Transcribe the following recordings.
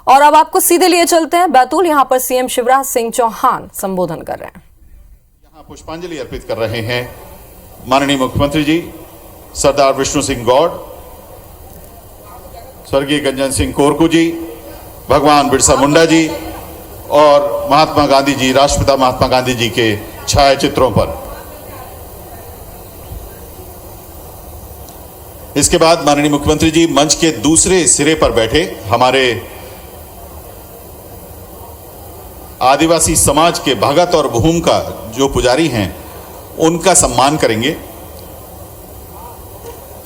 और अब आपको सीधे लिए चलते हैं बैतूल। यहां पर सीएम शिवराज सिंह चौहान संबोधन कर रहे हैं। यहां पुष्पांजलि अर्पित कर रहे हैं माननीय मुख्यमंत्री जी सरदार विष्णु सिंह गौड़, स्वर्गीय गंजन सिंह कोरकू जी, भगवान बिरसा मुंडा जी और महात्मा गांधी जी, राष्ट्रपिता महात्मा गांधी जी के छायाचित्रों पर। इसके बाद माननीय मुख्यमंत्री जी मंच के दूसरे सिरे पर बैठे हमारे आदिवासी समाज के भगत और भूम का जो पुजारी हैं उनका सम्मान करेंगे।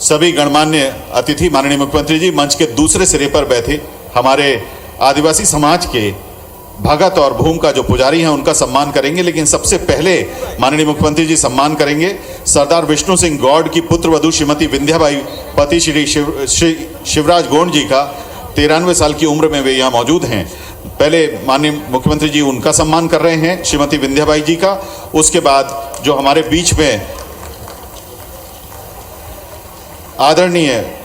सभी गणमान्य अतिथि माननीय मुख्यमंत्री जी मंच के दूसरे सिरे पर बैठे हमारे आदिवासी समाज के भगत और भूम का जो पुजारी हैं उनका सम्मान करेंगे। लेकिन सबसे पहले माननीय मुख्यमंत्री जी सम्मान करेंगे सरदार विष्णु सिंह गौड़ की पुत्रवधू श्रीमती विंध्याबाई, पति श्री शिवराज गौड़ जी का 93 साल की उम्र में वे यहाँ मौजूद हैं। पहले माननीय मुख्यमंत्री जी उनका सम्मान कर रहे हैं, श्रीमती विंध्याबाई जी का। उसके बाद जो हमारे बीच में आदरणीय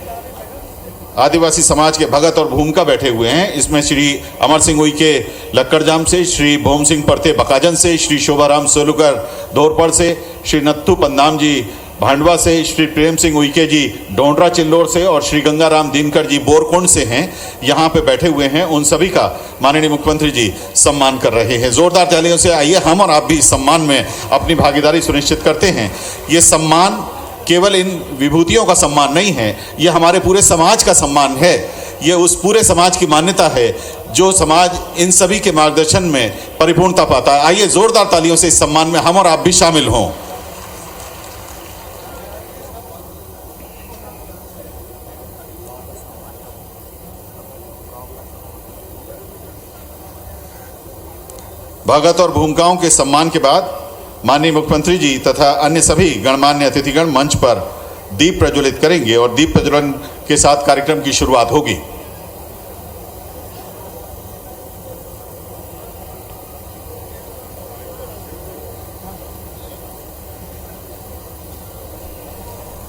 आदिवासी समाज के भगत और भूमिका बैठे हुए हैं, इसमें श्री अमर सिंह उइके लक्कड़जाम से, श्री भोम सिंह परते बकाजन से, श्री शोभाराम सोलुकर धोरपर से, श्री नत्थू पंदाम जी भांडवा से, श्री प्रेम सिंह उइके जी डोंडरा चिल्लोर से और श्री गंगाराम दिनकर जी बोरकोंड से हैं, यहाँ पे बैठे हुए हैं। उन सभी का माननीय मुख्यमंत्री जी सम्मान कर रहे हैं। जोरदार तालियों से आइए हम और आप भी इस सम्मान में अपनी भागीदारी सुनिश्चित करते हैं। ये सम्मान केवल इन विभूतियों का सम्मान नहीं है, ये हमारे पूरे समाज का सम्मान है। ये उस पूरे समाज की मान्यता है जो समाज इन सभी के मार्गदर्शन में परिपूर्णता पाता है। आइए जोरदार तालियों से इस सम्मान में हम और आप भी शामिल हों। भगत और भूमिकाओं के सम्मान के बाद माननीय मुख्यमंत्री जी तथा अन्य सभी गणमान्य अतिथिगण मंच पर दीप प्रज्वलित करेंगे और दीप प्रज्वलन के साथ कार्यक्रम की शुरुआत होगी।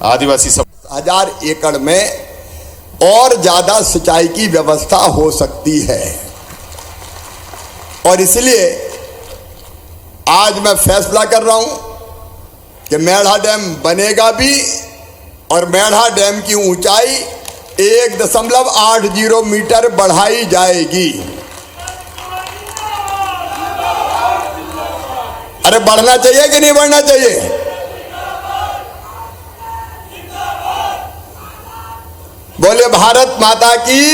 आदिवासी 1000 एकड़ में और ज्यादा सिंचाई की व्यवस्था हो सकती है और इसलिए आज मैं फैसला कर रहा हूं कि मेढ़ा डैम बनेगा भी और मेढ़ा डैम की ऊंचाई 1.80 मीटर बढ़ाई जाएगी। अरे बढ़ना चाहिए कि नहीं बढ़ना चाहिए? बोले भारत माता की।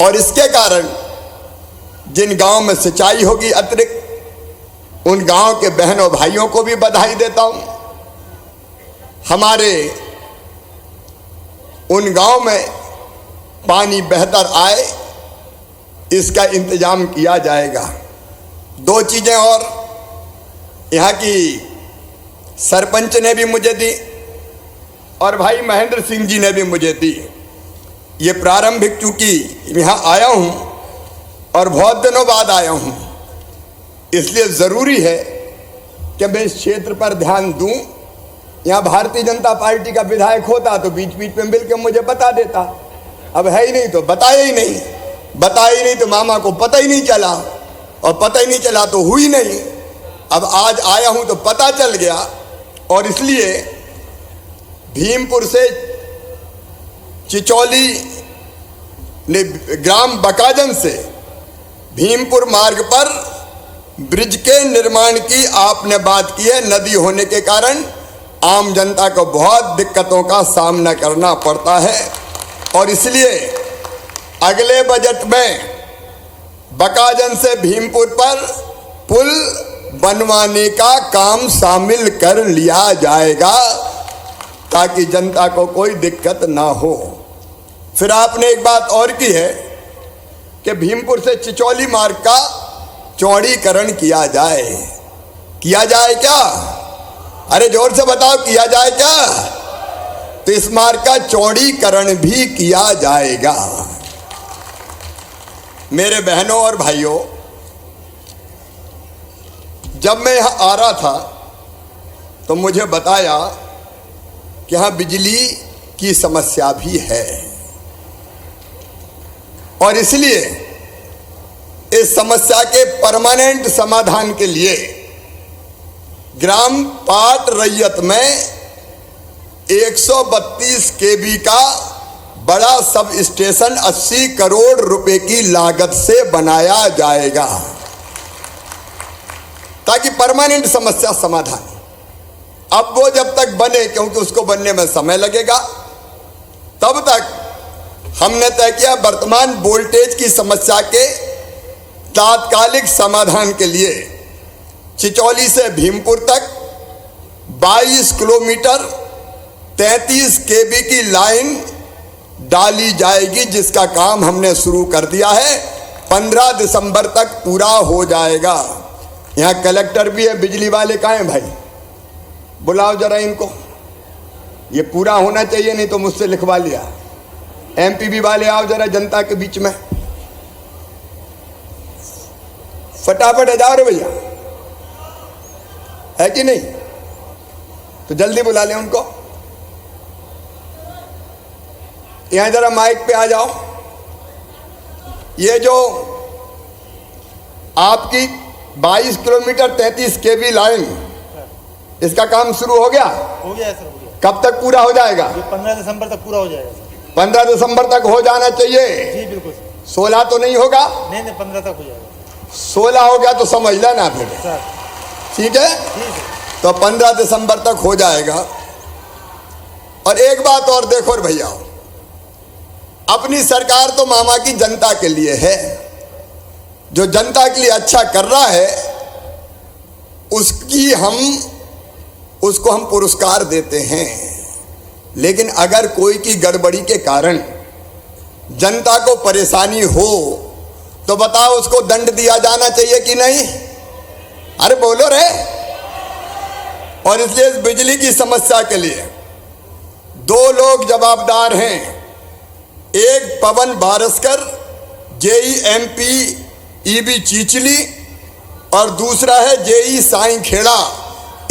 और इसके कारण जिन गांव में सिंचाई होगी अतिरिक्त, उन गांव के बहनों भाइयों को भी बधाई देता हूं। हमारे उन गांव में पानी बेहतर आए इसका इंतजाम किया जाएगा। 2 चीजें और यहाँ की सरपंच ने भी मुझे दी और भाई महेंद्र सिंह जी ने भी मुझे दी। ये प्रारंभिक, चूंकि यहाँ आया हूं और बहुत दिनों बाद आया हूं, इसलिए ज़रूरी है कि मैं इस क्षेत्र पर ध्यान दूं। यहाँ भारतीय जनता पार्टी का विधायक होता तो बीच बीच में मिल के मुझे बता देता। अब है ही नहीं तो बताया ही नहीं, बताया ही नहीं तो मामा को पता ही नहीं चला, और पता ही नहीं चला तो हुई नहीं। अब आज आया हूँ तो पता चल गया और इसलिए भीमपुर से चिचौली ग्राम बकाजन से भीमपुर मार्ग पर ब्रिज के निर्माण की आपने बात की है। नदी होने के कारण आम जनता को बहुत दिक्कतों का सामना करना पड़ता है और इसलिए अगले बजट में बकाजन से भीमपुर पर पुल बनवाने का काम शामिल कर लिया जाएगा ताकि जनता को कोई दिक्कत ना हो। फिर आपने एक बात और की है कि भीमपुर से चिचौली मार्ग का चौड़ीकरण किया जाए। किया जाए क्या? अरे जोर से बताओ, किया जाए क्या? तो इस मार्ग का चौड़ीकरण भी किया जाएगा। मेरे बहनों और भाइयों, जब मैं यहां आ रहा था तो मुझे बताया कि यहां बिजली की समस्या भी है और इसलिए इस समस्या के परमानेंट समाधान के लिए ग्राम पाट रैयत में 132 केवी का बड़ा सब स्टेशन 80 करोड़ रुपए की लागत से बनाया जाएगा ताकि परमानेंट समस्या समाधान। अब वो जब तक बने, क्योंकि उसको बनने में समय लगेगा, तब तक हमने तय किया वर्तमान वोल्टेज की समस्या के तात्कालिक समाधान के लिए चिचौली से भीमपुर तक 22 किलोमीटर 33 केवी की लाइन डाली जाएगी, जिसका काम हमने शुरू कर दिया है। 15 दिसंबर तक पूरा हो जाएगा। यहाँ कलेक्टर भी है, बिजली वाले कहाँ हैं भाई? बुलाओ जरा इनको, ये पूरा होना चाहिए, नहीं तो मुझसे लिखवा लिया। एमपीबी वाले आओ जरा जनता के बीच में, फटाफट आ जाओ रे भैया, है कि नहीं? तो जल्दी बुला लें उनको। यहां जरा माइक पे आ जाओ। ये जो आपकी 22 किलोमीटर 33 केवी लाइन, इसका काम शुरू हो गया? हो गया है सर, हो गया। कब तक पूरा हो जाएगा? ये 15 दिसंबर तक पूरा हो जाएगा सर। 15 दिसंबर तक हो जाना चाहिए। जी बिल्कुल सर। 16 तो नहीं होगा? नहीं 15 तक हो जाएगा 16 हो गया तो समझ लेना फिर, सर। ठीक है? ठीक है। तो 15 दिसंबर तक हो जाएगा। और एक बात और देखो भैया, अपनी सरकार तो मामा की जनता के लिए है। जो जनता के लिए अच्छा कर रहा है उसको हम पुरस्कार देते हैं। लेकिन अगर कोई की गड़बड़ी के कारण जनता को परेशानी हो तो बताओ, उसको दंड दिया जाना चाहिए कि नहीं? अरे बोलो रे। और इसलिए इस बिजली की समस्या के लिए 2 लोग जवाबदार हैं। एक पवन बारसकर JEMP EB चीचली और दूसरा है JE साईं खेड़ा।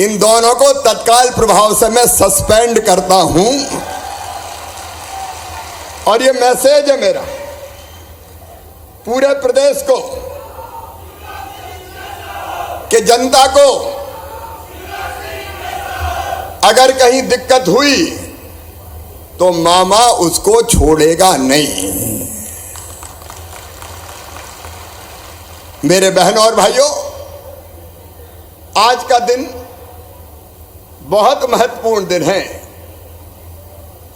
इन दोनों को तत्काल प्रभाव से मैं सस्पेंड करता हूं। और ये मैसेज है मेरा पूरे प्रदेश को कि जनता को अगर कहीं दिक्कत हुई तो मामा उसको छोड़ेगा नहीं। मेरे बहनों और भाइयों, आज का दिन बहुत महत्वपूर्ण दिन है।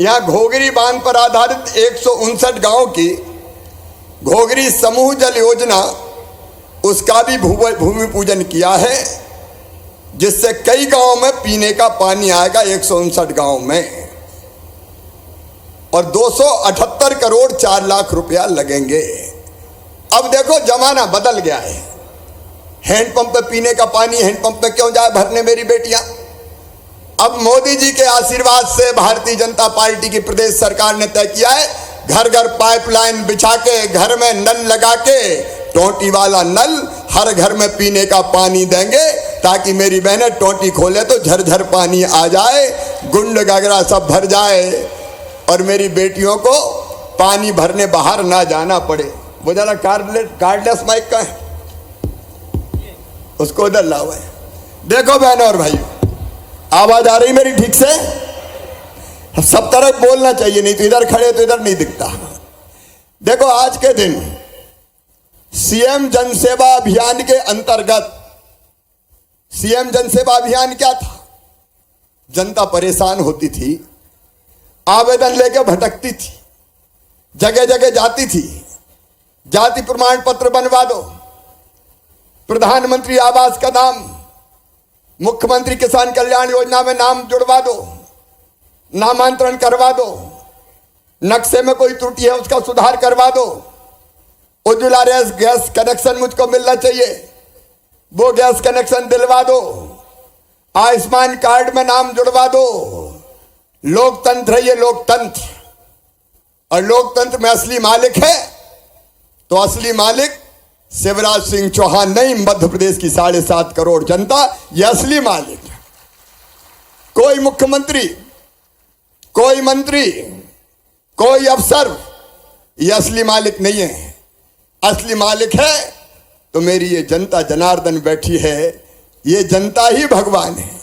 यहां घोगरी बांध पर आधारित 159 गांव की घोगरी समूह जल योजना, उसका भी भूमि पूजन किया है, जिससे कई गांवों में पीने का पानी आएगा 159 गांव में। और 278 करोड़ 4 लाख रुपया लगेंगे। अब देखो जमाना बदल गया है। हैंडपंप पे पीने का पानी हैंडपंप पे क्यों जाए भरने मेरी बेटियां? अब मोदी जी के आशीर्वाद से भारतीय जनता पार्टी की प्रदेश सरकार ने तय किया है, घर घर पाइपलाइन बिछा के, घर में नल लगा के, टोटी वाला नल हर घर में पीने का पानी देंगे, ताकि मेरी बहनें टोटी खोले तो झरझर पानी आ जाए, गुंड गगरा सब भर जाए और मेरी बेटियों को पानी भरने बाहर ना जाना पड़े। वो जरा कार्डलेस माइक का है, उसको उधर लाओ है। देखो बहनों और भाइयों, आवाज आ रही मेरी ठीक से? सब तरफ बोलना चाहिए, नहीं तो इधर खड़े तो इधर नहीं दिखता। देखो आज के दिन सीएम जनसेवा अभियान के अंतर्गत, सीएम जनसेवा अभियान क्या था? जनता परेशान होती थी, आवेदन लेके भटकती थी, जगह जगह जाती थी, जाति प्रमाण पत्र बनवा दो, प्रधानमंत्री आवास का नाम, मुख्यमंत्री किसान कल्याण योजना में नाम जुड़वा दो, नामांतरण करवा दो, नक्शे में कोई त्रुटि है उसका सुधार करवा दो, उज्ज्वला गैस कनेक्शन मुझको मिलना चाहिए, वो गैस कनेक्शन दिलवा दो, आयुष्मान कार्ड में नाम जुड़वा दो। लोकतंत्र है ये, लोकतंत्र। और लोकतंत्र में असली मालिक है तो असली मालिक शिवराज सिंह चौहान नहीं, मध्य प्रदेश की 7.5 करोड़ जनता, ये असली मालिक है। कोई मुख्यमंत्री, कोई मंत्री, कोई अफसर ये असली मालिक नहीं है। असली मालिक है तो मेरी ये जनता जनार्दन बैठी है, ये जनता ही भगवान है।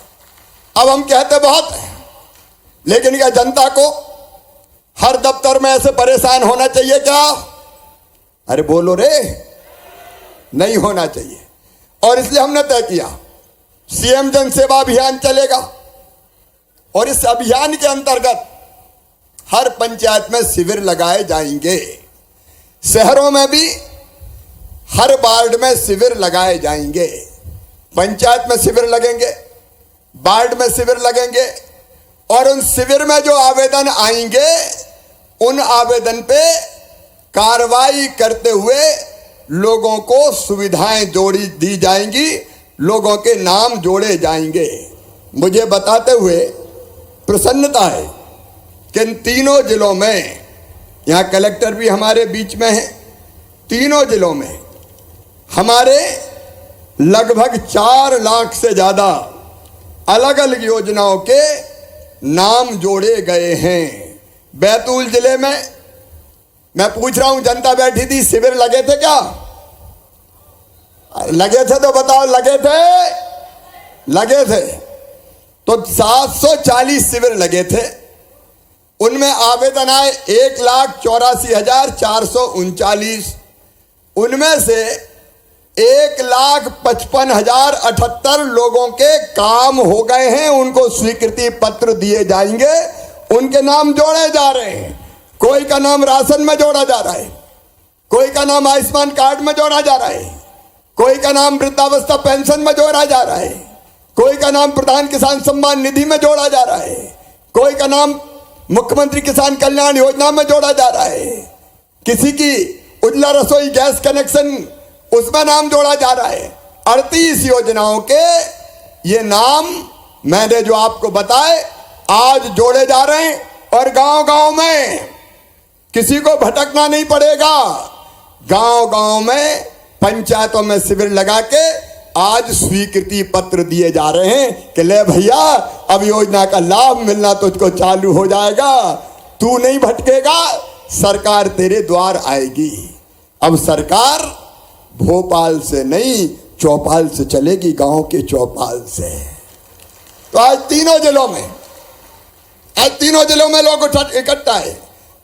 अब हम कहते बहुत हैं, लेकिन क्या जनता को हर दफ्तर में ऐसे परेशान होना चाहिए क्या? अरे बोलो रे, नहीं होना चाहिए। और इसलिए हमने तय किया सीएम जन सेवा अभियान चलेगा, और इस अभियान के अंतर्गत हर पंचायत में शिविर लगाए जाएंगे। शहरों में भी हर वार्ड में शिविर लगाए जाएंगे। पंचायत में शिविर लगेंगे, वार्ड में शिविर लगेंगे, और उन शिविर में जो आवेदन आएंगे उन आवेदन पे कार्रवाई करते हुए लोगों को सुविधाएं जोड़ी दी जाएंगी, लोगों के नाम जोड़े जाएंगे। मुझे बताते हुए प्रसन्नता है कि इन तीनों जिलों में, यहाँ कलेक्टर भी हमारे बीच में है, तीनों जिलों में हमारे लगभग 4 लाख से ज़्यादा अलग अलग योजनाओं के नाम जोड़े गए हैं। बैतूल जिले में मैं पूछ रहा हूं, जनता बैठी थी, शिविर लगे थे क्या? लगे थे तो बताओ, लगे थे? लगे थे। तो 740 शिविर लगे थे, उनमें आवेदन आए 1,84,439। उनमें से 1,55,078 लोगों के काम हो गए हैं, उनको स्वीकृति पत्र दिए जाएंगे, उनके नाम जोड़े जा रहे हैं। कोई का नाम राशन में जोड़ा जा रहा है, कोई का नाम आयुष्मान कार्ड में जोड़ा जा रहा है, कोई का नाम वृद्धावस्था पेंशन में जोड़ा जा रहा है, कोई का नाम प्रधान किसान सम्मान निधि में जोड़ा जा रहा है, कोई का नाम मुख्यमंत्री किसान कल्याण योजना में जोड़ा जा रहा है, किसी की उज्ज्वला रसोई गैस कनेक्शन उसमें नाम जोड़ा जा रहा है। 38 योजनाओं के ये नाम मैंने जो आपको बताए आज जोड़े जा रहे हैं, और गांव-गांव में किसी को भटकना नहीं पड़ेगा। गांव-गांव में पंचायतों में शिविर लगा के आज स्वीकृति पत्र दिए जा रहे हैं कि ले भैया, अब योजना का लाभ मिलना तुझको चालू हो जाएगा, तू नहीं भटकेगा, सरकार तेरे द्वार आएगी। अब सरकार भोपाल से नहीं, चौपाल से चलेगी, गांव के चौपाल से। तो आज तीनों जिलों में लोग इकट्ठा है।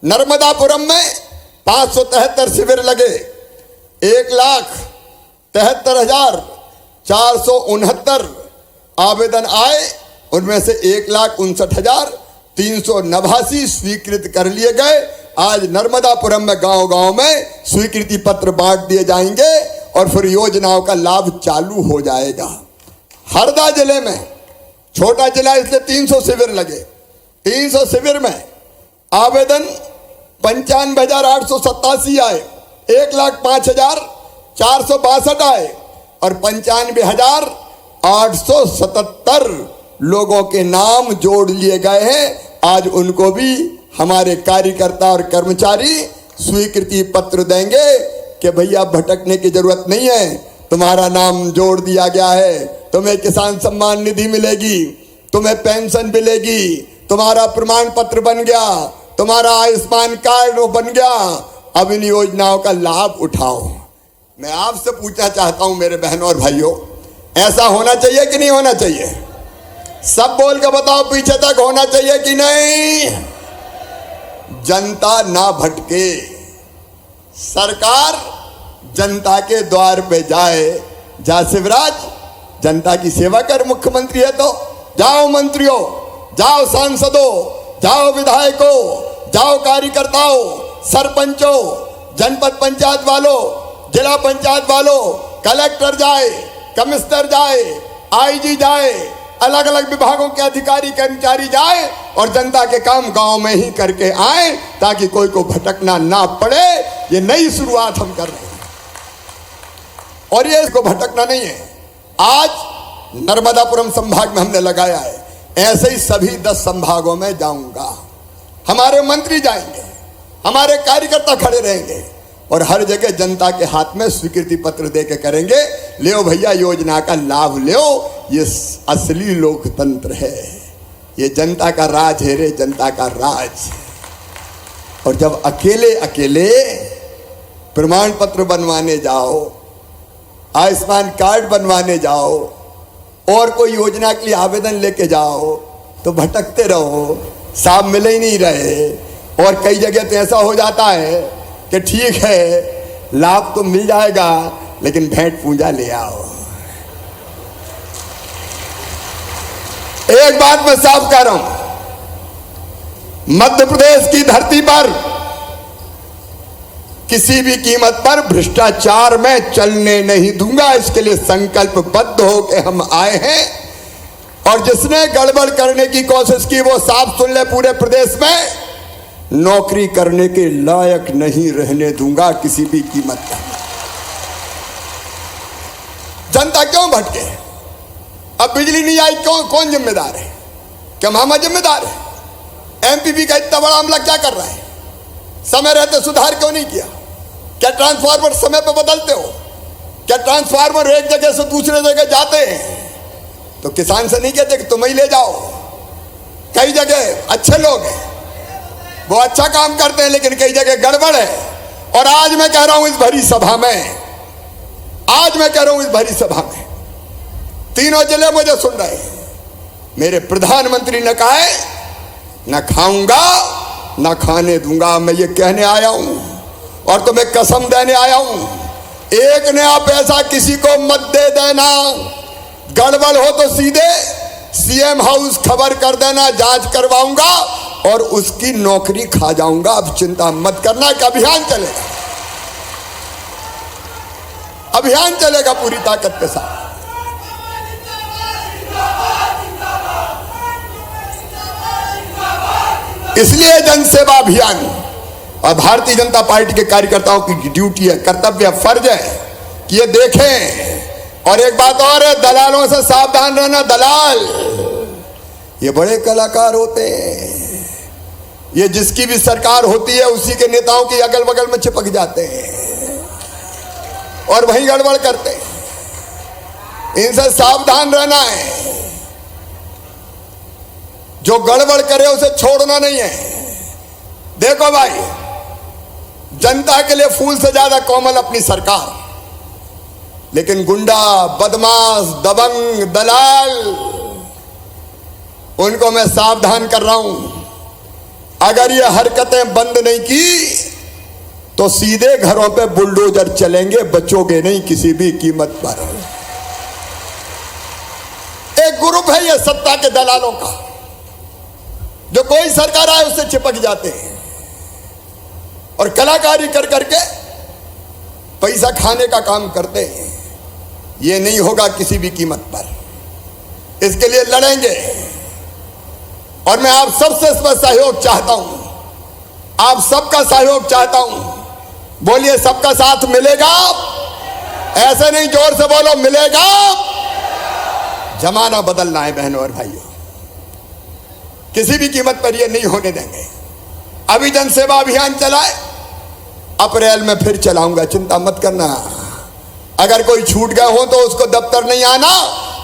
नर्मदापुरम में 573 शिविर लगे, 1,73,469 आवेदन आए, उनमें से 1,59,389 स्वीकृत कर लिए गए। आज नर्मदापुरम में गांव-गांव में स्वीकृति पत्र बांट दिए जाएंगे और फिर योजनाओं का लाभ चालू हो जाएगा। हरदा जिले में, छोटा जिला इसलिए 300 शिविर लगे, 300 शिविर में आवेदन 95,887 आए, 1,05,462 आए, और 95,877 लोगों के नाम जोड़ लिए गए हैं। आज उनको भी हमारे कार्यकर्ता और कर्मचारी स्वीकृति पत्र देंगे कि भैया भटकने की जरूरत नहीं है, तुम्हारा नाम जोड़ दिया गया है, तुम्हें किसान सम्मान निधि मिलेगी, तुम्हें पेंशन मिलेगी, तुम्हारा प्रमाण पत्र बन गया, तुम्हारा आयुष्मान कार्ड बन गया, अब इन योजनाओं का लाभ उठाओ। मैं आपसे पूछना चाहता हूं मेरे बहनों और भाइयों, ऐसा होना चाहिए कि नहीं होना चाहिए? सब बोल के बताओ, पीछे तक होना चाहिए कि नहीं? जनता ना भटके, सरकार जनता के द्वार पे जाए। जा शिवराज, जनता की सेवा कर, मुख्यमंत्री है तो जाओ मंत्रियों, जाओ सांसदों, जाओ विधायकों, जाओ कार्यकर्ताओं, सरपंचों, जनपद पंचायत वालों, जिला पंचायत वालों, कलेक्टर जाए, कमिश्नर जाए, आईजी जाए, अलग अलग विभागों के अधिकारी कर्मचारी जाए और जनता के काम गांव में ही करके आए, ताकि कोई को भटकना ना पड़े। ये नई शुरुआत हम कर रहे हैं, और ये इसको भटकना नहीं है। आज नर्मदापुरम संभाग में हमने लगाया है, ऐसे ही सभी 10 संभागों में जाऊंगा। हमारे मंत्री जाएंगे, हमारे कार्यकर्ता खड़े रहेंगे, और हर जगह जनता के हाथ में स्वीकृति पत्र दे के करेंगे, ले भैया योजना का लाभ लो। ये असली लोकतंत्र है, ये जनता का राज है रे, जनता का राज। और जब अकेले अकेले प्रमाण पत्र बनवाने जाओ, आयुष्मान कार्ड बनवाने जाओ और कोई योजना के लिए आवेदन लेके जाओ तो भटकते रहो, साहब मिल ही नहीं रहे। और कई जगह तो ऐसा हो जाता है कि ठीक है लाभ तो मिल जाएगा लेकिन भेंट पूजा ले आओ। एक बात मैं साफ कह रहा हूं, मध्य प्रदेश की धरती पर किसी भी कीमत पर भ्रष्टाचार में चलने नहीं दूंगा। इसके लिए संकल्पबद्ध होकर हम आए हैं और जिसने गड़बड़ करने की कोशिश की वो साफ सुन ले, पूरे प्रदेश में नौकरी करने के लायक नहीं रहने दूंगा किसी भी कीमत पर। जनता क्यों भटके? अब बिजली नहीं आई, क्यों? कौन जिम्मेदार है? क्या मामा जिम्मेदार है? एमपीपी का इतना बड़ा मामला क्या कर रहा है? समय रहते सुधार क्यों नहीं किया? क्या ट्रांसफार्मर समय पर बदलते हो? क्या ट्रांसफार्मर एक जगह से दूसरे जगह जाते हैं तो किसान से नहीं कहते कि तुम ही ले जाओ? कई जगह अच्छे लोग हैं, वो अच्छा काम करते हैं, लेकिन कई जगह गड़बड़ है। और आज मैं कह रहा हूं इस भरी सभा में, आज मैं कह रहा हूं इस भरी सभा में, तीनों जिले मुझे सुन रहे हैं, मेरे प्रधानमंत्री ने कहा है न खाऊंगा न खाने दूंगा। मैं ये कहने आया हूं और तुम्हें कसम देने आया हूं, एक नया पैसा किसी को मत दे देना। गड़बड़ हो तो सीधे सीएम हाउस खबर कर देना, जांच करवाऊंगा और उसकी नौकरी खा जाऊंगा। अब चिंता मत करना कि अभियान चलेगा, अभियान चलेगा पूरी ताकत के साथ। इसलिए जनसेवा अभियान और भारतीय जनता पार्टी के कार्यकर्ताओं की ड्यूटी है, कर्तव्य है, फर्ज है कि ये देखें। और एक बात और है, दलालों से सावधान रहना। दलाल ये बड़े कलाकार होते हैं, ये जिसकी भी सरकार होती है उसी के नेताओं के अगल बगल में चिपक जाते हैं और वहीं गड़बड़ करते हैं। इनसे सावधान रहना है, जो गड़बड़ करे उसे छोड़ना नहीं है। देखो भाई, जनता के लिए फूल से ज्यादा कोमल अपनी सरकार, लेकिन गुंडा, बदमाश, दबंग, दलाल, उनको मैं सावधान कर रहा हूं। अगर ये हरकतें बंद नहीं की तो सीधे घरों पे बुलडोजर चलेंगे, बचोगे नहीं किसी भी कीमत पर। एक ग्रुप है ये सत्ता के दलालों का, जो कोई सरकार आए उससे चिपक जाते हैं और कलाकारी कर करके पैसा खाने का काम करते हैं। ये नहीं होगा किसी भी कीमत पर, इसके लिए लड़ेंगे। और मैं आप सबसे इसमें सहयोग चाहता हूं, आप सबका सहयोग चाहता हूं। बोलिए सबका साथ मिलेगा? ऐसे नहीं, जोर से बोलो, मिलेगा। जमाना बदलना है बहनों और भाइयों, किसी भी कीमत पर ये नहीं होने देंगे। अभी जनसेवा अभियान चलाए, अप्रैल में फिर चलाऊंगा, चिंता मत करना। अगर कोई छूट गए हो तो उसको दफ्तर नहीं आना,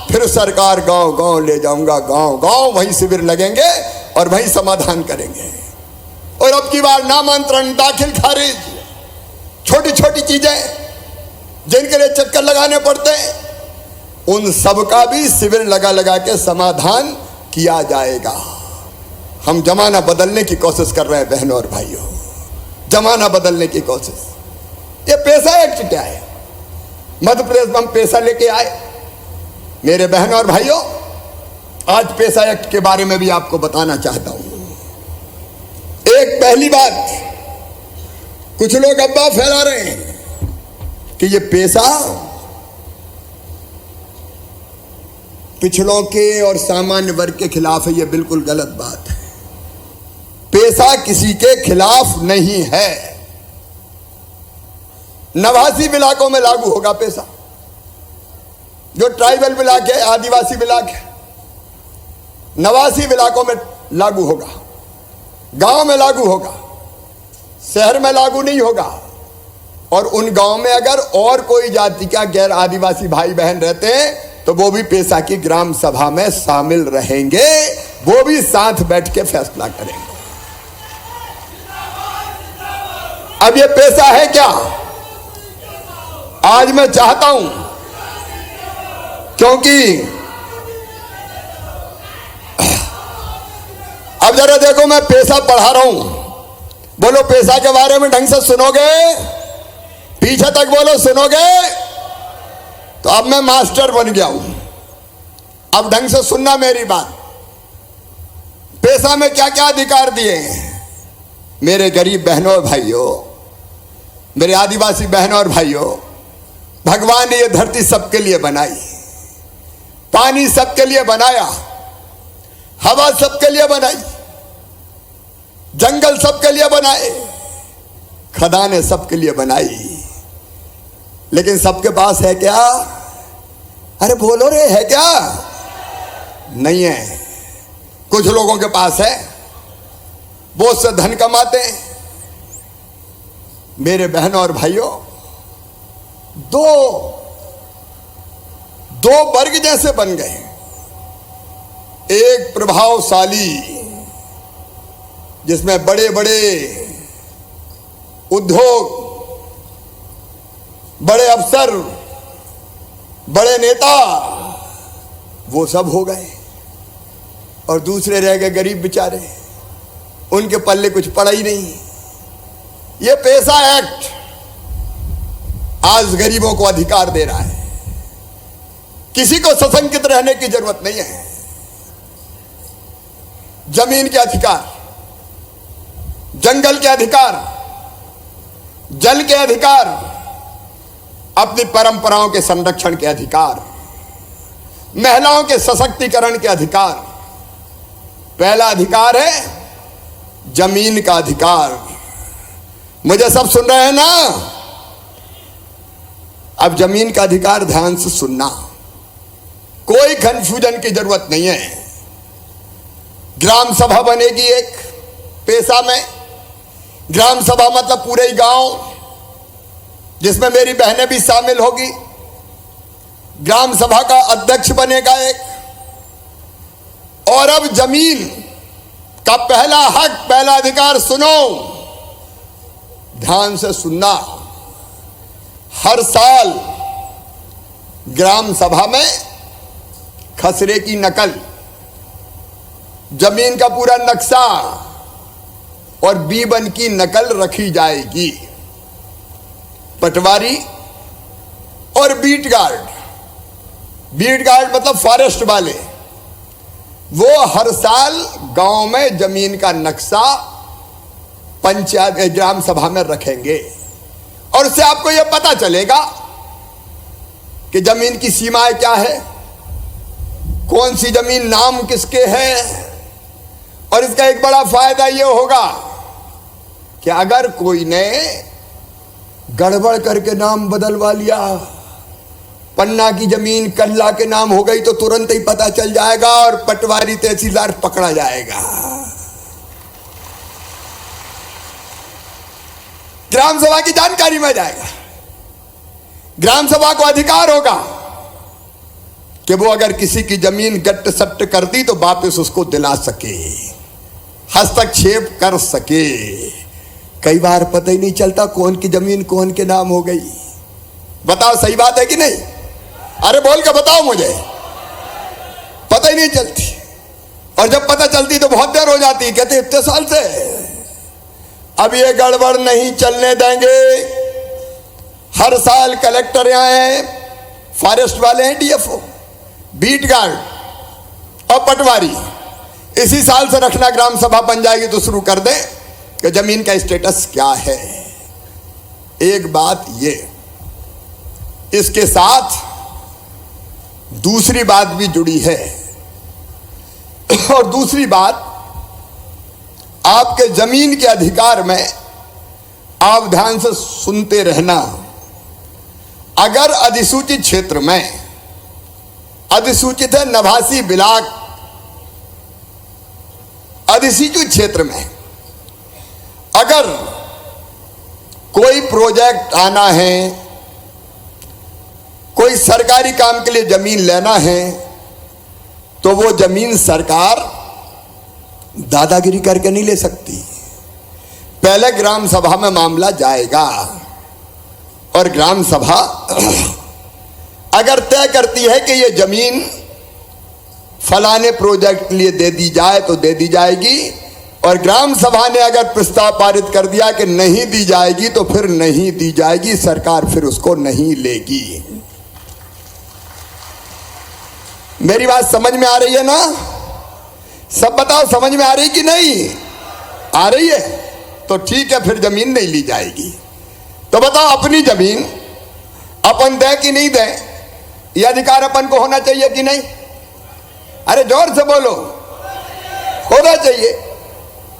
फिर सरकार गांव गांव ले जाऊंगा, गांव गांव वहीं शिविर लगेंगे और वहीं समाधान करेंगे। और अब की बार नामांतरण, दाखिल खारिज, छोटी छोटी चीजें जिनके लिए चक्कर लगाने पड़ते हैं, उन सब का भी शिविर लगा लगा के समाधान किया जाएगा। हम जमाना बदलने की कोशिश कर रहे हैं बहनों और भाइयों, जमाना बदलने की कोशिश। ये पैसा एक्ट क्या है? मध्य प्रदेश में हम पैसा लेके आए। मेरे बहनों और भाइयों, आज पैसा एक्ट के बारे में भी आपको बताना चाहता हूं। एक पहली बात, कुछ लोग अफवाह फैला रहे हैं कि ये पैसा पिछड़ों के और सामान्य वर्ग के खिलाफ है। ये बिल्कुल गलत बात है। पैसा किसी के खिलाफ नहीं है। नवासी इलाकों में लागू होगा पैसा, जो ट्राइबल ब्लॉक है, आदिवासी ब्लॉक है, नवासी इलाकों में लागू होगा, गांव में लागू होगा, शहर में लागू नहीं होगा। और उन गांव में अगर और कोई जाति का गैर आदिवासी भाई बहन रहते हैं तो वो भी पैसा की ग्राम सभा में शामिल रहेंगे, वो भी साथ बैठ के फैसला करेंगे। अब ये पैसा है क्या? आज मैं चाहता हूं, क्योंकि अब जरा देखो, मैं पैसा पढ़ा रहा हूं, बोलो पैसा के बारे में ढंग से सुनोगे? पीछे तक बोलो सुनोगे? तो अब मैं मास्टर बन गया हूं, अब ढंग से सुनना मेरी बात। पैसा में क्या क्या अधिकार दिए हैं मेरे गरीब बहनों और भाइयों, मेरे आदिवासी बहनों और भाइयों? भगवान ने यह धरती सबके लिए बनाई, पानी सबके लिए बनाया, हवा सबके लिए बनाई, जंगल सबके लिए बनाए, खदानें सबके लिए बनाई, लेकिन सबके पास है क्या? अरे बोलो रे, है क्या? नहीं है। कुछ लोगों के पास है, बहुत से धन कमाते हैं। मेरे बहनों और भाइयों, दो वर्ग जैसे बन गए। एक प्रभावशाली, जिसमें बड़े बड़े उद्योग, बड़े अफसर, बड़े नेता, वो सब हो गए, और दूसरे रह गए गरीब बेचारे, उनके पल्ले कुछ पड़ा ही नहीं। ये पैसा एक्ट आज गरीबों को अधिकार दे रहा है। किसी को सशंकित रहने की जरूरत नहीं है। जमीन के अधिकार, जंगल के अधिकार, जल के अधिकार, अपनी परंपराओं के संरक्षण के अधिकार, महिलाओं के सशक्तिकरण के अधिकार। पहला अधिकार है जमीन का अधिकार। मुझे सब सुन रहे हैं ना? अब जमीन का अधिकार ध्यान से सुनना, कोई कंफ्यूजन की जरूरत नहीं है। ग्राम सभा बनेगी एक पैसा में। ग्राम सभा मतलब पूरे ही गांव, जिसमें मेरी बहनें भी शामिल होगी। ग्राम सभा का अध्यक्ष बनेगा एक। और अब जमीन का पहला हक, पहला अधिकार सुनो, ध्यान से सुनना। हर साल ग्राम सभा में खसरे की नकल, जमीन का पूरा नक्शा और बीबन की नकल रखी जाएगी। पटवारी और बीट गार्ड, बीट गार्ड मतलब फॉरेस्ट वाले, वो हर साल गांव में जमीन का नक्शा पंचायत ग्राम सभा में रखेंगे, और उससे आपको यह पता चलेगा कि जमीन की सीमाएं क्या है, कौन सी जमीन नाम किसके है। और इसका एक बड़ा फायदा यह होगा कि अगर कोई ने गड़बड़ करके नाम बदलवा लिया, पन्ना की जमीन कल्ला के नाम हो गई, तो तुरंत ही पता चल जाएगा और पटवारी तहसीलदार पकड़ा जाएगा। ग्राम सभा की जानकारी में जाएगा। ग्राम सभा को अधिकार होगा कि वो अगर किसी की जमीन गट्ट सट्ट कर दी तो वापस उसको दिला सके, हस्तक्षेप कर सके। कई बार पता ही नहीं चलता कौन की जमीन कौन के नाम हो गई। बताओ, सही बात है कि नहीं? अरे बोल के बताओ, मुझे पता ही नहीं चलती। और जब पता चलती तो बहुत देर हो जाती। कहते इतने साल से। अब ये गड़बड़ नहीं चलने देंगे। हर साल कलेक्टर यहाँ हैं, फॉरेस्ट वाले हैं, डीएफओ, बीट गार्ड और पटवारी। इसी साल से रखना, ग्राम सभा बन जाएगी तो शुरू कर दें कि जमीन का स्टेटस क्या है। एक बात ये, इसके साथ दूसरी बात भी जुड़ी है। और दूसरी बात, आपके जमीन के अधिकार में आप ध्यान से सुनते रहना। अगर अधिसूचित क्षेत्र में, अधिसूचित है नवासी ब्लॉक, अधिसूचित क्षेत्र में अगर कोई प्रोजेक्ट आना है, कोई सरकारी काम के लिए जमीन लेना है, तो वो जमीन सरकार दादागिरी करके नहीं ले सकती। पहले ग्राम सभा में मामला जाएगा और ग्राम सभा अगर तय करती है कि ये जमीन फलाने प्रोजेक्ट के लिए दे दी जाए तो दे दी जाएगी, और ग्राम सभा ने अगर प्रस्ताव पारित कर दिया कि नहीं दी जाएगी तो फिर नहीं दी जाएगी, सरकार फिर उसको नहीं लेगी। मेरी बात समझ में आ रही है ना? सब बताओ, समझ में आ रही कि नहीं आ रही है? तो ठीक है, फिर जमीन नहीं ली जाएगी। तो बताओ, अपनी जमीन अपन दें कि नहीं दें? यह अधिकार अपन को होना चाहिए कि नहीं? अरे जोर से बोलो, होना चाहिए।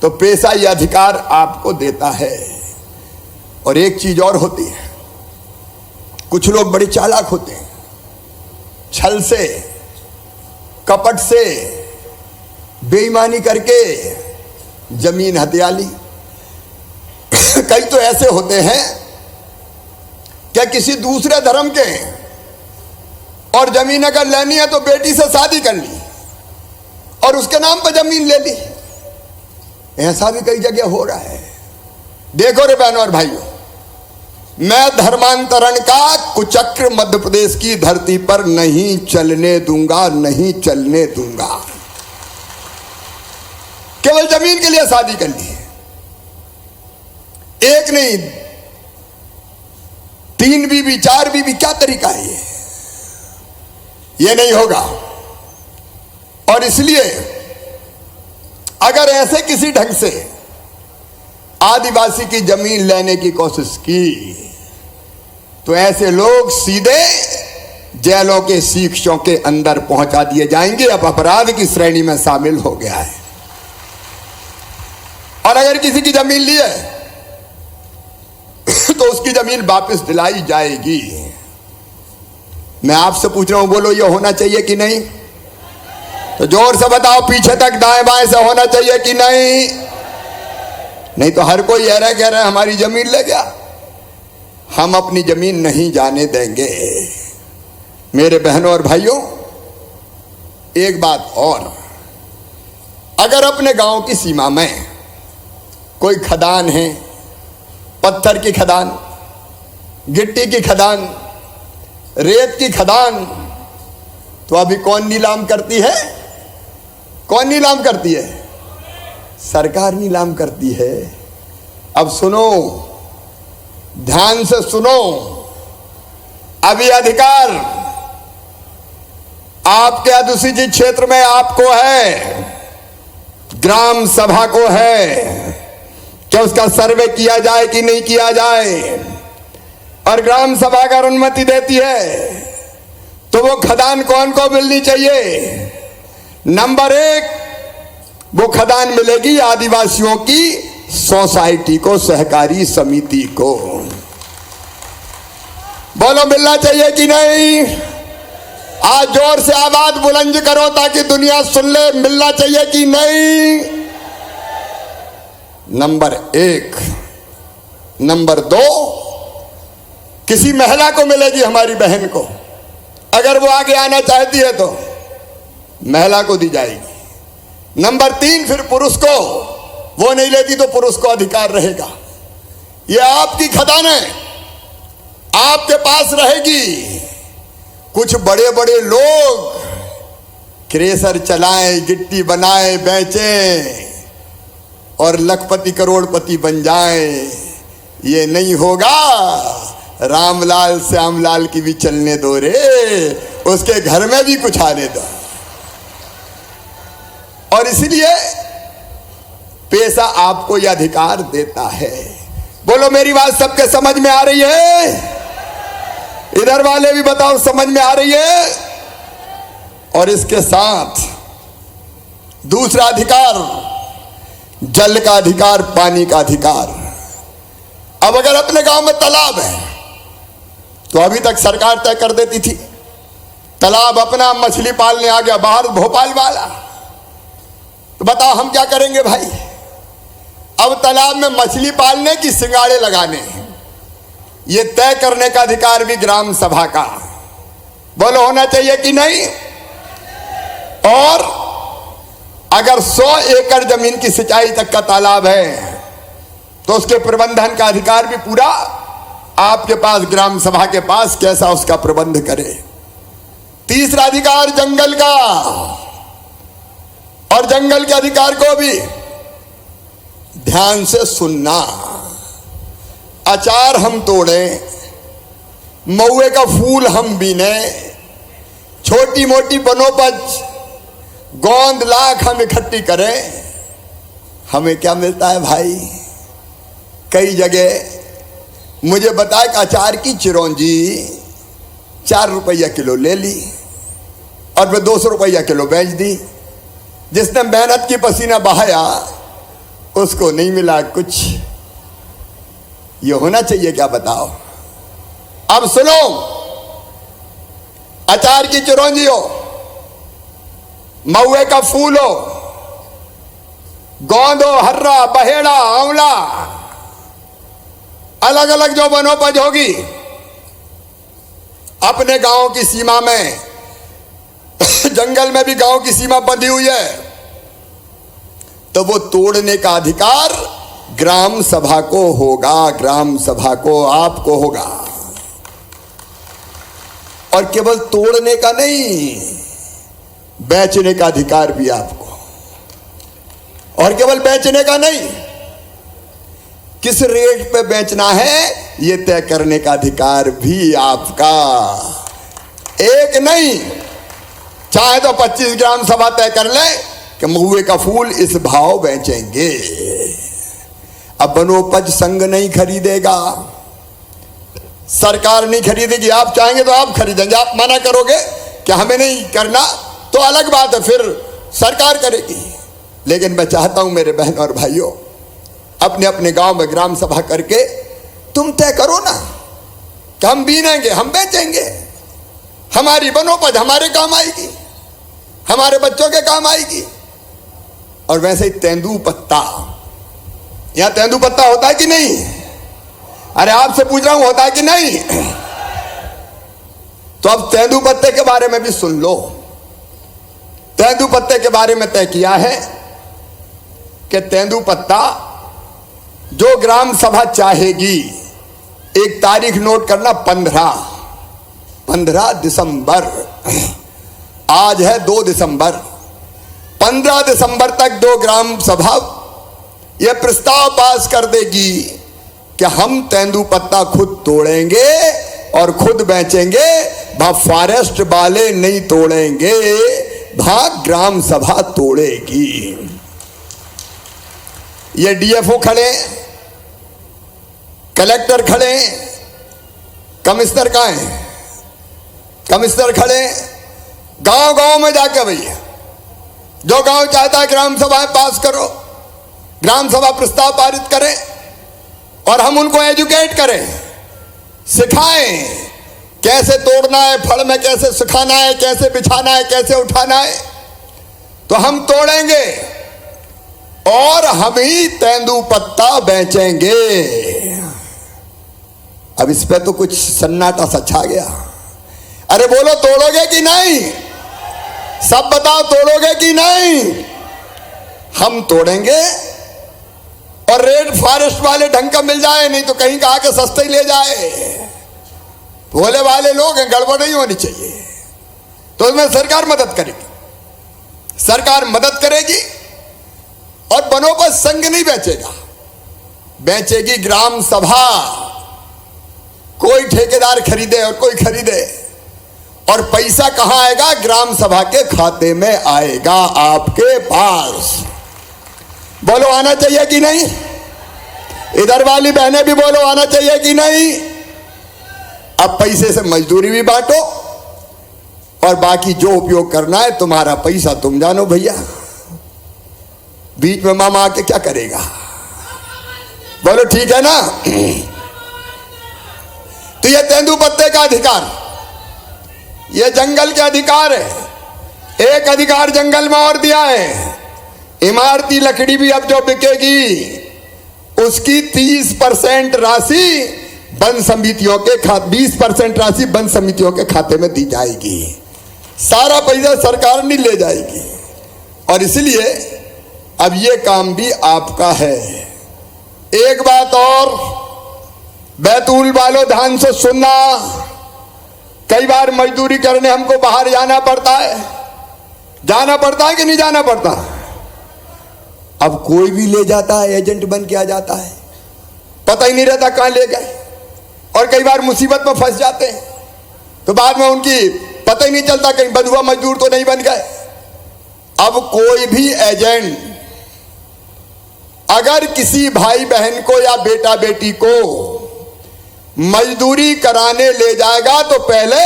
तो पेशा यह अधिकार आपको देता है। और एक चीज और होती है, कुछ लोग बड़े चालाक होते हैं, छल से कपट से बेईमानी करके जमीन हथिया ली। कई तो ऐसे होते हैं क्या किसी दूसरे धर्म के, और जमीन अगर लेनी है तो बेटी से शादी कर ली और उसके नाम पर जमीन ले ली। ऐसा भी कई जगह हो रहा है। देखो रे बहनों और भाइयों, मैं धर्मांतरण का कुचक्र मध्य प्रदेश की धरती पर नहीं चलने दूंगा, नहीं चलने दूंगा। केवल जमीन के लिए शादी कर ली, एक नहीं 3 बीवी 4 बीवी, क्या तरीका है ये नहीं होगा। और इसलिए अगर ऐसे किसी ढंग से आदिवासी की जमीन लेने की कोशिश की तो ऐसे लोग सीधे जेलों के शीशों के अंदर पहुंचा दिए जाएंगे। अब अपराध की श्रेणी में शामिल हो गया है। और अगर किसी की जमीन ली है तो उसकी जमीन वापस दिलाई जाएगी। मैं आपसे पूछ रहा हूं, बोलो ये होना चाहिए कि नहीं? तो जोर से बताओ, पीछे तक दाएं बाएं से होना चाहिए कि नहीं? नहीं तो हर कोई कह रहा है हमारी जमीन ले गया। हम अपनी जमीन नहीं जाने देंगे। मेरे बहनों और भाइयों, एक बात और, अगर अपने गांव की सीमा में कोई खदान है, पत्थर की खदान, गिट्टी की खदान, रेत की खदान, तो अभी कौन नीलाम करती है? कौन नीलाम करती है? सरकार नीलाम करती है। अब सुनो, ध्यान से सुनो, अभी अधिकार आपके अधिसूचित क्षेत्र में आपको है, ग्राम सभा को है कि उसका सर्वे किया जाए कि नहीं किया जाए। और ग्राम सभा अगर अनुमति देती है तो वो खदान कौन को मिलनी चाहिए? नंबर 1, वो खदान मिलेगी आदिवासियों की सोसाइटी को, सहकारी समिति को। बोलो मिलना चाहिए कि नहीं? आज जोर से आवाज बुलंद करो ताकि दुनिया सुन ले, मिलना चाहिए कि नहीं? नंबर 1। नंबर 2, किसी महिला को मिलेगी, हमारी बहन को, अगर वो आगे आना चाहती है तो महिला को दी जाएगी। नंबर 3, फिर पुरुष को, वो नहीं लेती तो पुरुष को अधिकार रहेगा। ये आपकी खदान है, आपके पास रहेगी। कुछ बड़े बड़े लोग क्रेशर चलाएं, गिट्टी बनाएं, बेचें और लखपति करोड़पति बन जाएं, ये नहीं होगा। रामलाल श्यामलाल की भी चलने दो रे, उसके घर में भी कुछ आने दो। और इसलिए पेशा आपको यह अधिकार देता है। बोलो मेरी बात सबके समझ में आ रही है? इधर वाले भी बताओ, समझ में आ रही है? और इसके साथ दूसरा अधिकार, जल का अधिकार, पानी का अधिकार। अब अगर अपने गांव में तालाब है तो अभी तक सरकार तय कर देती थी, तालाब अपना मछली पालने आ गया बाहर भोपाल वाला, तो बताओ हम क्या करेंगे भाई? अब तालाब में मछली पालने की सिंगाड़े लगाने, ये तय करने का अधिकार भी ग्राम सभा का। बोलो होना चाहिए कि नहीं? और अगर 100 एकड़ जमीन की सिंचाई तक का तालाब है, तो उसके प्रबंधन का अधिकार भी पूरा आपके पास, ग्राम सभा के पास, कैसा उसका प्रबंध करे। तीसरा अधिकार जंगल का, और जंगल के अधिकार को भी ध्यान से सुनना। अचार हम तोड़ें, महुए का फूल हम बीने, छोटी मोटी वनोपज गोंद लाख हम इकट्ठी करें, हमें क्या मिलता है भाई? कई जगह मुझे बताया कि अचार की चिरौंजी 4 रुपया किलो ले ली और फिर 200 रुपया किलो बेच दी। जिसने मेहनत की पसीना बहाया उसको नहीं मिला कुछ। ये होना चाहिए क्या, बताओ? अब सुनो, अचार की चिरौंजी हो, महुए का फूल हो, गोंद हो, हर्रा, बहेड़ा, आंवला, अलग अलग जो वनोपज होगी अपने गांव की सीमा में, जंगल में भी गांव की सीमा बंधी हुई है, तो वो तोड़ने का अधिकार ग्राम सभा को होगा, ग्राम सभा को, आपको होगा। और केवल तोड़ने का नहीं, बेचने का अधिकार भी आपको। और केवल बेचने का नहीं, किस रेट पे बेचना है ये तय करने का अधिकार भी आपका। एक नहीं, चाहे तो 25 ग्राम सभा तय कर ले कि महुए का फूल इस भाव बेचेंगे। अब वनोपज संघ नहीं खरीदेगा, सरकार नहीं खरीदेगी। आप चाहेंगे तो आप खरीदेंगे, आप मना करोगे कि हमें नहीं करना तो अलग बात है, फिर सरकार करेगी। लेकिन मैं चाहता हूं मेरे बहन और भाइयों, अपने अपने गांव में ग्राम सभा करके तुम तय करो ना कि हम बीनेंगे, हम बेचेंगे, हमारी वनोपज हमारे काम आएगी, हमारे बच्चों के काम आएगी। और वैसे ही तेंदू पत्ता, यहां तेंदू पत्ता होता है कि नहीं? अरे आपसे पूछ रहा हूं, होता है कि नहीं? तो अब तेंदू पत्ते के बारे में भी सुन लो। तेंदू पत्ते के बारे में तय किया है कि तेंदू पत्ता जो ग्राम सभा चाहेगी, एक तारीख नोट करना, 15 दिसंबर, आज है 2 दिसंबर, 15 दिसंबर तक 2 ग्राम सभा यह प्रस्ताव पास कर देगी कि हम तेंदू पत्ता खुद तोड़ेंगे और खुद बेचेंगे। वहां फॉरेस्ट वाले नहीं तोड़ेंगे, वहां ग्राम सभा तोड़ेगी। ये डीएफओ खड़े, कलेक्टर खड़े, कमिश्नर कहां है? कमिश्नर खड़े, गांव गांव में जाके भैया, जो गांव चाहता है ग्राम सभाएं पास करो, ग्राम सभा प्रस्ताव पारित करें और हम उनको एजुकेट करें, सिखाएं कैसे तोड़ना है, फल में कैसे सुखाना है, कैसे बिछाना है, कैसे उठाना है। तो हम तोड़ेंगे और हम ही तेंदू पत्ता बेचेंगे। अब इस पे तो कुछ सन्नाटा सा छा गया। अरे बोलो, तोड़ोगे कि नहीं? सब बताओ, तोड़ोगे कि नहीं? हम तोड़ेंगे और रेट फॉरेस्ट वाले ढंग का मिल जाए, नहीं तो कहीं का आके सस्ते ही ले जाए। भोले वाले लोग हैं, गड़बड़ नहीं होनी चाहिए। तो इसमें सरकार मदद करेगी, सरकार मदद करेगी। और वनोपज संघ नहीं बेचेगा, बेचेगी ग्राम सभा। कोई ठेकेदार खरीदे और कोई खरीदे, और पैसा कहां आएगा? ग्राम सभा के खाते में आएगा, आपके पास। बोलो, आना चाहिए कि नहीं? इधर वाली बहनें भी बोलो, आना चाहिए कि नहीं? अब पैसे से मजदूरी भी बांटो और बाकी जो उपयोग करना है तुम्हारा पैसा तुम जानो भैया। बीच में मामा आके क्या करेगा? बोलो, ठीक है ना? तो ये तेंदू पत्ते का अधिकार, ये जंगल के अधिकार है। एक अधिकार जंगल में और दिया है, इमारती लकड़ी भी अब जो बिकेगी उसकी 30% राशि वन समितियों के खाते, 20% राशि वन समितियों के खाते में दी जाएगी। सारा पैसा सरकार नहीं ले जाएगी। और इसलिए अब ये काम भी आपका है। एक बात और, बैतूल वालों ध्यान से सुनना, कई बार मजदूरी करने हमको बाहर जाना पड़ता है कि नहीं जाना पड़ता? अब कोई भी ले जाता है, एजेंट बन के आ जाता है, पता ही नहीं रहता कहां ले गए, और कई बार मुसीबत में फंस जाते हैं तो बाद में उनकी पता ही नहीं चलता, कहीं बंधुआ मजदूर तो नहीं बन गए। अब कोई भी एजेंट अगर किसी भाई बहन को या बेटा बेटी को मजदूरी कराने ले जाएगा तो पहले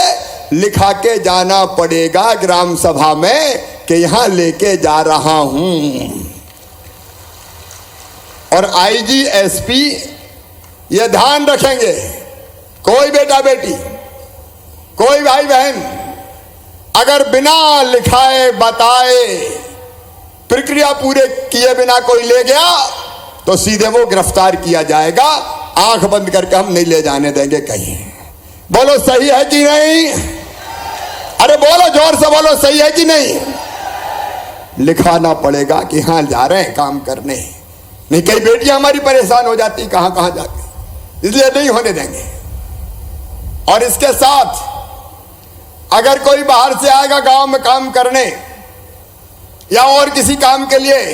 लिखा के जाना पड़ेगा ग्राम सभा में कि यहां लेके जा रहा हूं। और आईजी एसपी ये ध्यान रखेंगे, कोई बेटा बेटी, कोई भाई बहन अगर बिना लिखाए बताए प्रक्रिया पूरे किए बिना कोई ले गया तो सीधे वो गिरफ्तार किया जाएगा। आंख बंद करके हम नहीं ले जाने देंगे कहीं। बोलो सही है कि नहीं? अरे बोलो, जोर से बोलो, सही है कि नहीं? लिखाना पड़ेगा कि हाँ जा रहे हैं काम करने, नहीं कई बेटियां हमारी परेशान हो जाती कहां कहां जाके, इसलिए नहीं होने देंगे। और इसके साथ अगर कोई बाहर से आएगा गांव में काम करने या और किसी काम के लिए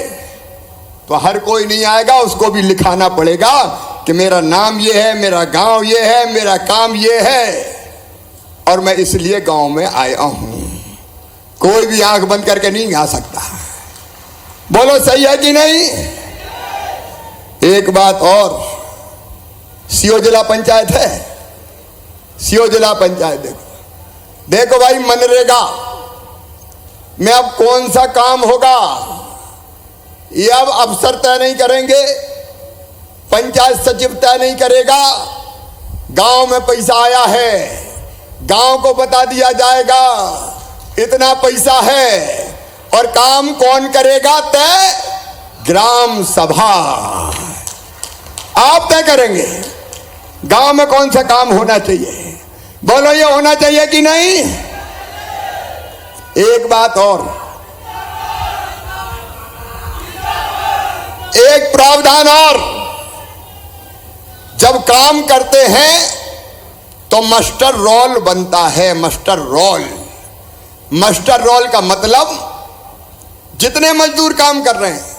तो हर कोई नहीं आएगा, उसको भी लिखाना पड़ेगा कि मेरा नाम ये है, मेरा गांव ये है, मेरा काम ये है और मैं इसलिए गांव में आया हूं। कोई भी आंख बंद करके नहीं आ सकता। बोलो सही है कि नहीं? एक बात और, सीओ जिला पंचायत है, सीओ जिला पंचायत देखो भाई, मनरेगा में अब कौन सा काम होगा ये अब अफसर तय नहीं करेंगे, पंचायत सचिव तय नहीं करेगा। गांव में पैसा आया है, गांव को बता दिया जाएगा इतना पैसा है, और काम कौन करेगा तय? ग्राम सभा आप तय करेंगे गांव में कौन सा काम होना चाहिए। बोलो ये होना चाहिए कि नहीं? एक बात और, एक प्रावधान और, जब काम करते हैं तो मास्टर रोल बनता है। मास्टर रोल, मास्टर रोल का मतलब जितने मजदूर काम कर रहे हैं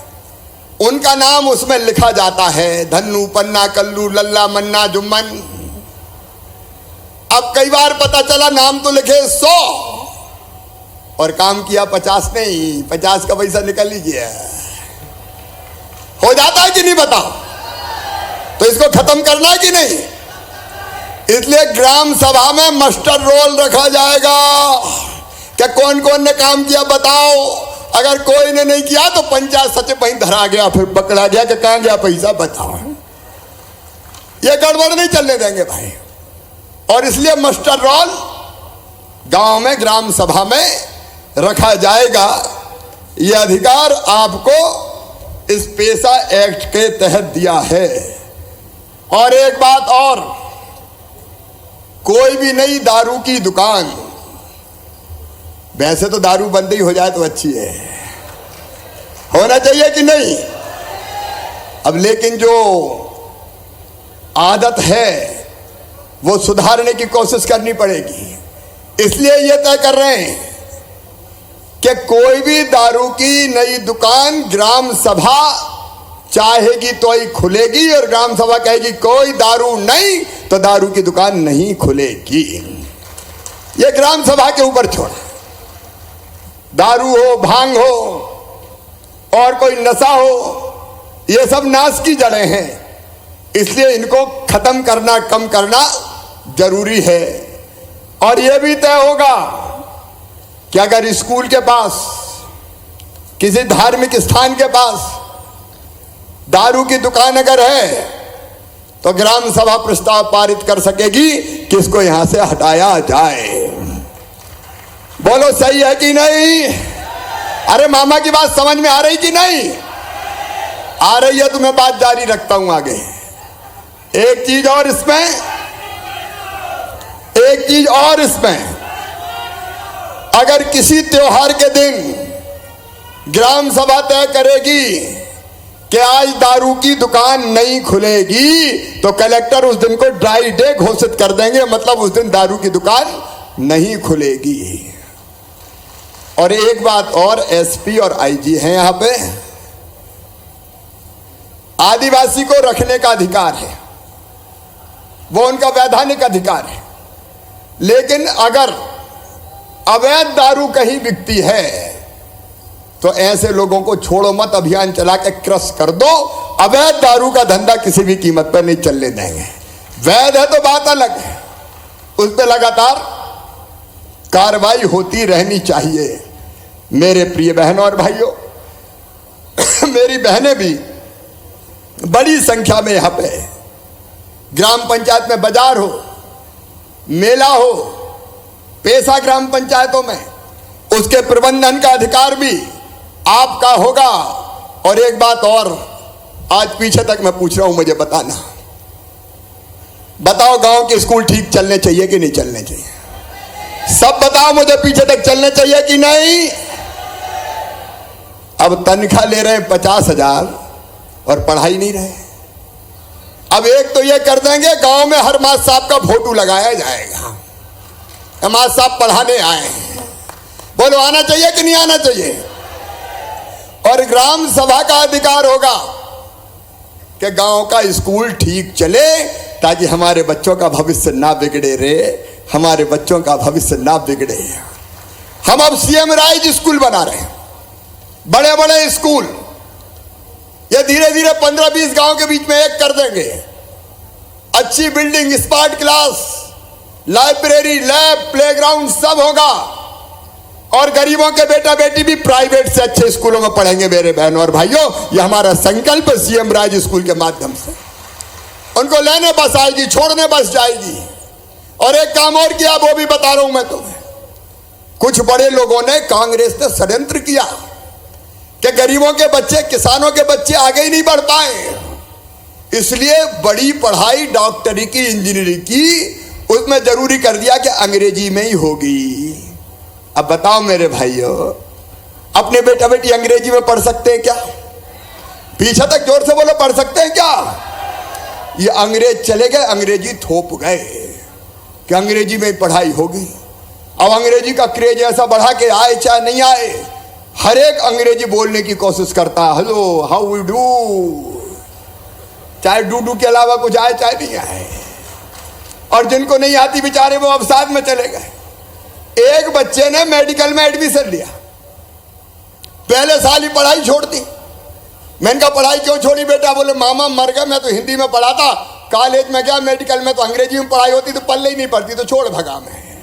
उनका नाम उसमें लिखा जाता है, धन्नू, पन्ना, कल्लू, लल्ला, मन्ना, जुम्मन। अब कई बार पता चला नाम तो लिखे 100 और काम किया 50 नहीं, 50 का पैसा निकल लीजिए। हो जाता है कि नहीं बताओ? तो इसको खत्म करना है कि नहीं? इसलिए ग्राम सभा में मास्टर रोल रखा जाएगा कि कौन कौन ने काम किया बताओ। अगर कोई ने नहीं किया तो पंचायत सचिव वहीं धरा गया, फिर पकड़ा गया कि कहां गया पैसा बताओ। ये गड़बड़ नहीं चलने देंगे भाई। और इसलिए मास्टर रोल गांव में ग्राम सभा में रखा जाएगा। ये अधिकार आपको इस पेशा एक्ट के तहत दिया है। और एक बात और, कोई भी नई दारू की दुकान, वैसे तो दारू बंद ही हो जाए तो अच्छी है, होना चाहिए कि नहीं? अब लेकिन जो आदत है वो सुधारने की कोशिश करनी पड़ेगी। इसलिए ये तय कर रहे हैं कि कोई भी दारू की नई दुकान ग्राम सभा चाहेगी तो ही खुलेगी, और ग्राम सभा कहेगी कोई दारू नहीं तो दारू की दुकान नहीं खुलेगी। ये ग्राम सभा के ऊपर छोड़ा। दारू हो, भांग हो और कोई नशा हो, ये सब नाश की जड़ें हैं, इसलिए इनको खत्म करना, कम करना जरूरी है। और यह भी तय होगा कि अगर स्कूल के पास, किसी धार्मिक स्थान के पास दारू की दुकान अगर है तो ग्राम सभा प्रस्ताव पारित कर सकेगी कि इसको यहां से हटाया जाए। बोलो सही है कि नहीं? अरे मामा की बात समझ में आ रही कि नहीं आ रही है? तो मैं बात जारी रखता हूं आगे। एक चीज और इसमें, अगर किसी त्योहार के दिन ग्राम सभा तय करेगी कि आज दारू की दुकान नहीं खुलेगी तो कलेक्टर उस दिन को ड्राई डे घोषित कर देंगे, मतलब उस दिन दारू की दुकान नहीं खुलेगी। और एक बात और, एसपी और आईजी हैं यहां पे, आदिवासी को रखने का अधिकार है, वो उनका वैधानिक अधिकार है, लेकिन अगर अवैध दारू कहीं बिकती है तो ऐसे लोगों को छोड़ो मत अभियान चला के क्रश कर दो। अवैध दारू का धंधा किसी भी कीमत पर नहीं चलने देंगे। वैध है तो बात अलग है, उस पर लगातार कार्रवाई होती रहनी चाहिए। मेरे प्रिय बहनों और भाइयों, मेरी बहनें भी बड़ी संख्या में यहां पे ग्राम पंचायत में बाजार हो, मेला हो, पेशा ग्राम पंचायतों में उसके प्रबंधन का अधिकार भी आपका होगा। और एक बात और, आज पीछे तक मैं पूछ रहा हूं, मुझे बताना, बताओ गांव के स्कूल ठीक चलने चाहिए कि नहीं चलने चाहिए? सब बताओ मुझे, पीछे तक चलने चाहिए कि नहीं? अब तनख्वाह ले रहे हैं 50,000 और पढ़ाई नहीं रहे। अब एक तो ये कर देंगे, गांव में हर मास्टर साहब का फोटो लगाया जाएगा, मास्टर साहब पढ़ाने आए, बोलो आना चाहिए कि नहीं आना चाहिए? और ग्राम सभा का अधिकार होगा कि गांव का स्कूल ठीक चले ताकि हमारे बच्चों का भविष्य ना बिगड़े रे, हमारे बच्चों का भविष्य ना बिगड़े। हम अब सीएम राइज स्कूल बना रहे हैं, बड़े बड़े स्कूल, ये धीरे धीरे 15-20 गांव के बीच में एक कर देंगे। अच्छी building, smart class, library, lab, playground सब होगा। और गरीबों के बेटा बेटी भी प्राइवेट से अच्छे स्कूलों में पढ़ेंगे। मेरे बहनों और भाइयों, ये हमारा संकल्प सीएम राज स्कूल के माध्यम से। उनको लेने बस आएगी, छोड़ने बस जाएगी। और एक काम और किया, वो भी बता रहा हूं मैं तुम्हें। कुछ बड़े लोगों ने, कांग्रेस ने षड्यंत्र किया कि गरीबों के बच्चे, किसानों के बच्चे आगे ही नहीं बढ़ पाए, इसलिए बड़ी पढ़ाई डॉक्टरी की, इंजीनियरिंग की, उसमें जरूरी कर दिया कि अंग्रेजी में ही होगी। अब बताओ मेरे भाइयों, अपने बेटा बेटी अंग्रेजी में पढ़ सकते हैं क्या? पीछे तक जोर से बोलो, पढ़ सकते हैं क्या? ये अंग्रेज चले गए, अंग्रेजी थोप गए कि अंग्रेजी में पढ़ाई होगी। अब अंग्रेजी का क्रेज ऐसा बढ़ा के आए चाहे नहीं आए, हर एक अंग्रेजी बोलने की कोशिश करता है। हेलो, हाउ यू डू, चाहे डू के अलावा कुछ आए चाहे नहीं आए। और जिनको नहीं आती बेचारे वो अवसाद में चले गए। एक बच्चे ने मेडिकल में एडमिशन लिया, पहले साल ही पढ़ाई छोड़ दी। मैंने कहा पढ़ाई क्यों छोड़ी बेटा? बोले मामा मर गए, मैं तो हिंदी में पढ़ा था, कॉलेज में गया, मेडिकल में तो अंग्रेजी में पढ़ाई होती तो पल्ले ही नहीं पड़ती, तो छोड़ भगा मैं।